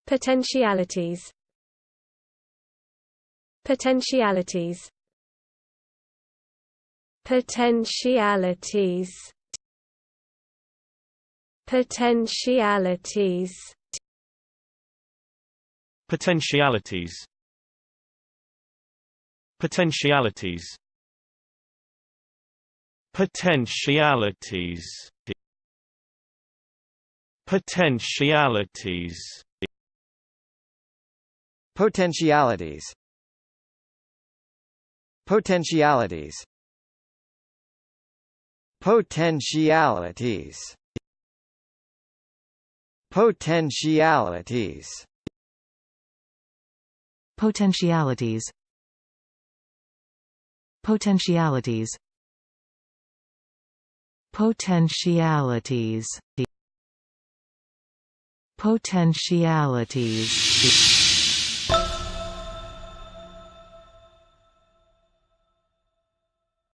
Potentialities. Potentialities. Potentialities. Potentialities. Potentialities. Potentialities. Potentialities. Potentialities. Potentialities. Potentialities. Potentialities. Potentialities. Potentialities. Potentialities. Potentialities. Potentialities.